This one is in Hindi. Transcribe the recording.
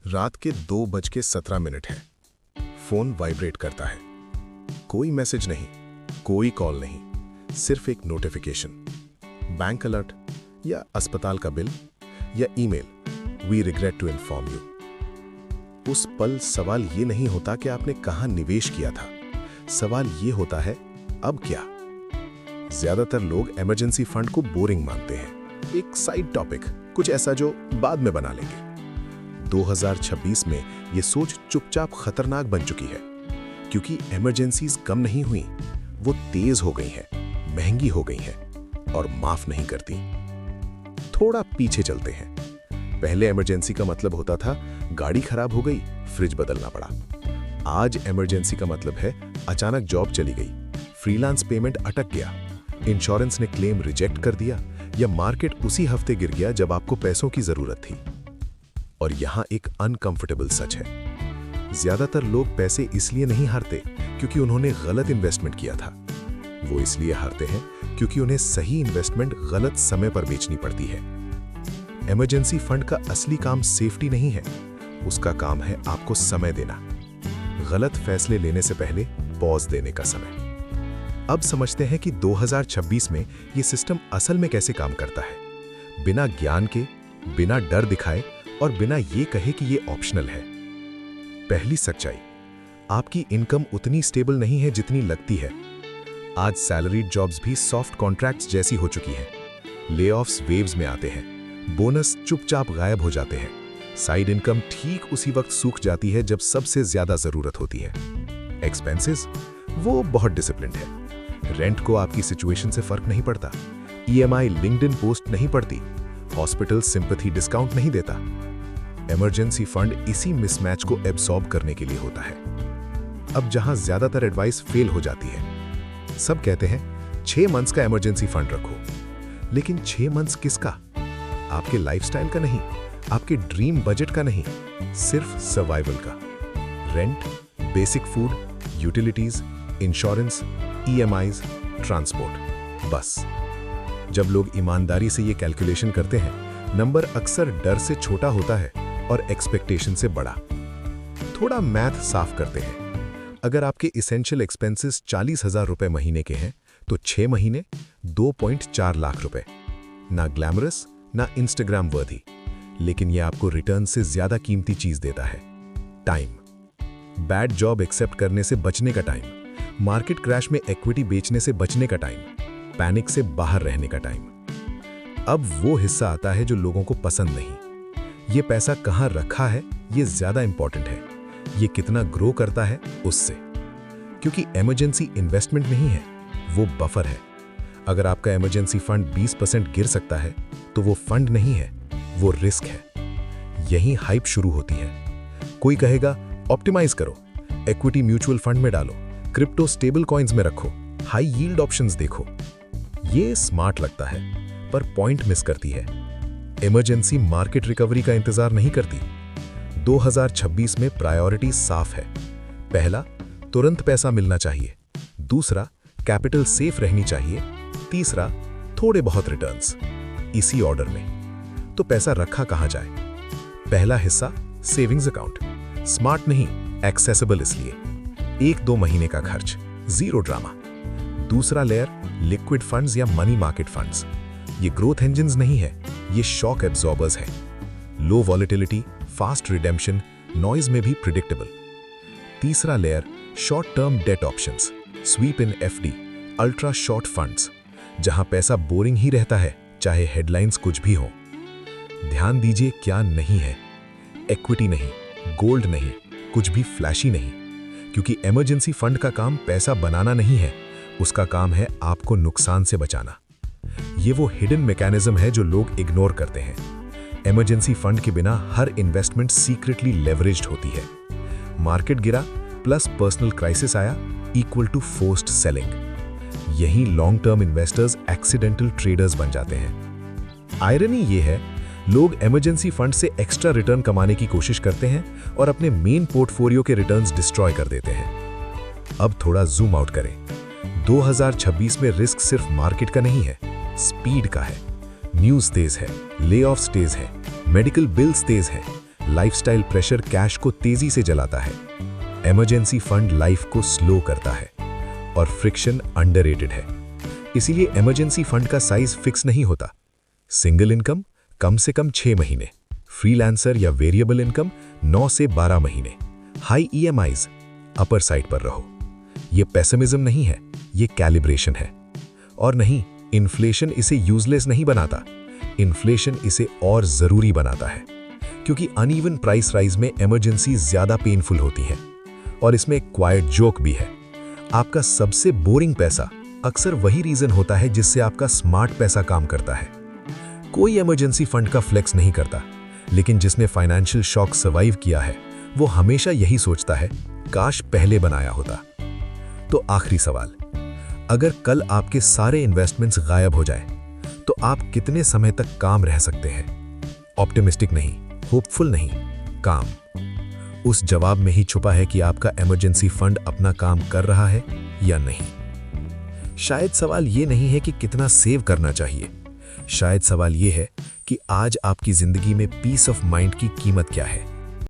रात के 2:17 है। फोन वाइब्रेट करता है। कोई मैसेज नहीं, कोई कॉल नहीं, सिर्फ एक नोटिफिकेशन, बैंक अलर्ट या अस्पताल का बिल या email, we regret to inform you. उस पल सवाल ये नहीं होता कि आपने कहां निवेश किया था, सवाल ये होता है अब क्या। ज्यादातर लोग इमरजेंसी फंड को बोरिंग मानते हैं, एक साइड टॉपिक, कुछ ऐसा जो बाद में बना लेंगे। 2026 में ये सोच चुपचाप खतरनाक बन चुकी है, क्योंकि इमरजेंसीज कम नहीं हुई, वो तेज हो गई हैं, महंगी हो गई हैं और माफ नहीं करती। थोड़ा पीछे चलते हैं। पहले इमरजेंसी का मतलब होता था गाड़ी खराब हो गई, फ्रिज बदलना पड़ा। आज इमरजेंसी का मतलब है अचानक जॉब चली गई, फ्रीलांस पेमेंट अटक गया, इंश्योरेंस ने क्लेम रिजेक्ट कर दिया या मार्केट उसी हफ्ते गिर गया जब आपको पैसों की जरूरत थी। और यहां एक अनकंफर्टेबल सच है, ज्यादातर लोग पैसे इसलिए नहीं हारते क्योंकि उन्होंने गलत इन्वेस्टमेंट किया था। वो इसलिए हारते हैं क्योंकि उन्हें सही इन्वेस्टमेंट गलत समय पर बेचनी पड़ती है। इमरजेंसी फंड का असली काम सेफ्टी नहीं है, उसका काम है आपको समय देना, गलत फैसले लेने से पहले पॉज देने का समय। अब समझते हैं कि 2026 में ये सिस्टम असल में कैसे काम करता है, बिना ज्ञान के, बिना डर दिखाए और बिना ये कहे कि ये ऑप्शनल है। पहली सच्चाई, आपकी इनकम उतनी स्टेबल नहीं है जितनी लगती है। आज सैलरीड जॉब्स भी सॉफ्ट कॉन्ट्रैक्ट्स जैसी हो चुकी हैं। लेऑफ्स वेव्स में आते हैं, बोनस चुपचाप गायब हो जाते हैं, साइड इनकम ठीक उसी वक्त सूख जाती है जब सबसे ज्यादा जरूरत होती है। एक्सपेंसेस वो बहुत डिसिप्लिन्ड है। रेंट को आपकी सिचुएशन से फर्क नहीं पड़ता, ईएमआई लिंक्डइन पोस्ट नहीं पड़ती, हॉस्पिटल सिंपैथी डिस्काउंट नहीं देता। इमरजेंसी फंड इसी मिसमैच को एब्सॉर्ब करने के लिए होता है। अब जहां ज्यादातर एडवाइस फेल हो जाती है, सब कहते हैं 6 मंथ्स का इमरजेंसी फंड रखो, लेकिन 6 मंथ्स किसका? आपके लाइफस्टाइल का नहीं, आपके ड्रीम बजट का नहीं, सिर्फ सर्वाइवल का। Rent, basic food, utilities, insurance, EMIs, transport, बस। जब लोग ईमानदारी से ये कैलकुलेशन करते हैं, नंबर अक्सर डर से छोटा होता है और एक्सपेक्टेशन से बड़ा। थोड़ा मैथ साफ करते हैं। अगर आपके इसेंशियल एक्सपेंसेस 40,000 रुपए महीने के हैं, तो 6 महीने 2.4 लाख रुपए। ना ग्लैमरस, ना इंस्टाग्राम वर्दी, लेकिन यह आपको रिटर्न से ज्यादा कीमती चीज देता है, टाइम। बैड जॉब एक्सेप्ट करने से बचने का टाइम, मार्केट क्रैश में इक्विटी बेचने से बचने का टाइम, पैनिक से बाहर रहने का टाइम। अब वो हिस्सा आता है जो लोगों को पसंद नहीं। ये पैसा कहां रखा है, ये ज्यादा इंपॉर्टेंट है, ये कितना ग्रो करता है उससे। क्योंकि इमरजेंसी इन्वेस्टमेंट नहीं है, वो बफर है। अगर आपका इमरजेंसी फंड 20% गिर सकता है, तो वो फंड नहीं है, वो रिस्क है। यही हाइप शुरू होती है। कोई कहेगा ऑप्टिमाइज करो, इक्विटी म्यूचुअल फंड में डालो, क्रिप्टो स्टेबल कॉइन्स में रखो, हाई यील्ड ऑप्शंस देखो। ये स्मार्ट लगता है, पर पॉइंट मिस करती है। इमरजेंसी मार्केट रिकवरी का इंतजार नहीं करती। 2026 में प्रायोरिटी साफ है। पहला, तुरंत पैसा मिलना चाहिए। दूसरा, कैपिटल सेफ रहनी चाहिए। तीसरा, थोड़े बहुत रिटर्न्स। इसी ऑर्डर में। तो पैसा रखा कहां जाए? पहला हिस्सा, सेविंग्स अकाउंट। स्मार्ट नहीं, एक्सेसिबल इसलिए। 1-2 महीने का खर्च, जीरो ड्रामा। दूसरा लेयर, लिक्विड फंड्स या मनी मार्केट फंड्स। ये ग्रोथ इंजन्स नहीं है, ये शॉक एब्जॉर्बर्स हैं। Low volatility, fast redemption, noise में भी प्रिडिक्टेबल। तीसरा layer, short term debt options, sweep in FD, ultra short funds, जहां पैसा बोरिंग ही रहता है, चाहे हेडलाइंस कुछ भी हो। ध्यान दीजिए क्या नहीं है, इक्विटी नहीं, गोल्ड नहीं, कुछ भी फ्लैशी नहीं। क्योंकि इमरजेंसी फंड का काम पैसा बनाना नहीं है, उसका काम है आपको नुकसान से बचाना। ये वो हिडन मैकेनिज्म है जो लोग इग्नोर करते हैं। इमरजेंसी फंड के बिना हर इन्वेस्टमेंट सीक्रेटली लेवरेज्ड होती है। मार्केट गिरा प्लस पर्सनल क्राइसिस आया इक्वल टू फोर्स्ड सेलिंग। यही long term investors accidental traders बन जाते हैं। आयरनी ये है, लोग इमरजेंसी फंड से एक्स्ट्रा रिटर्न कमाने की कोशिश करते हैं और अपने मेन पोर्टफोलियो के रिटर्न्स डिस्ट्रॉय कर देते हैं। अब थोड़ा जूम आउट करें। 2026 में रिस्क सिर्फ मार्केट का नहीं है, स्पीड का है। न्यूज़ तेज है, लेऑफ्स तेज है, मेडिकल बिल्स तेज है, लाइफस्टाइल प्रेशर कैश को तेजी से जलाता है, इमरजेंसी फंड लाइफ को स्लो करता है और फ्रिक्शन अंडररेटेड है। इसीलिए इमरजेंसी फंड का साइज फिक्स नहीं होता। सिंगल इनकम कम से कम 6 महीने, फ्रीलांसर या वेरिएबल इनकम 9 से 12 महीने, हाई ईएमआईज, अपर साइड पर रहो। ये पेसिमिज्म नहीं है, ये कैलिब्रेशन है। और नहीं, इन्फ्लेशन इसे यूजलेस नहीं बनाता, इन्फ्लेशन इसे और जरूरी बनाता है, क्योंकि अनइवन प्राइस राइज में इमरजेंसी ज्यादा पेनफुल होती है। और इसमें एक क्वाइट जोक भी है, आपका सबसे बोरिंग पैसा अक्सर वही रीजन होता है जिससे आपका स्मार्ट पैसा काम करता है। कोई इमरजेंसी फंड का फ्लेक्स नहीं करता, लेकिन जिसने फाइनेंशियल शॉक सर्वाइव किया है वो हमेशा यही सोचता है, काश पहले बनाया होता। तो आखिरी सवाल, अगर कल आपके सारे इन्वेस्टमेंट्स गायब हो जाए तो आप कितने समय तक काम रह सकते हैं? ऑप्टिमिस्टिक नहीं, होपफुल नहीं, काम। उस जवाब में ही छुपा है कि आपका इमरजेंसी फंड अपना काम कर रहा है या नहीं। शायद सवाल ये नहीं है कि कितना सेव करना चाहिए, शायद सवाल ये है कि आज आपकी जिंदगी में पीस ऑफ माइंड की कीमत क्या है।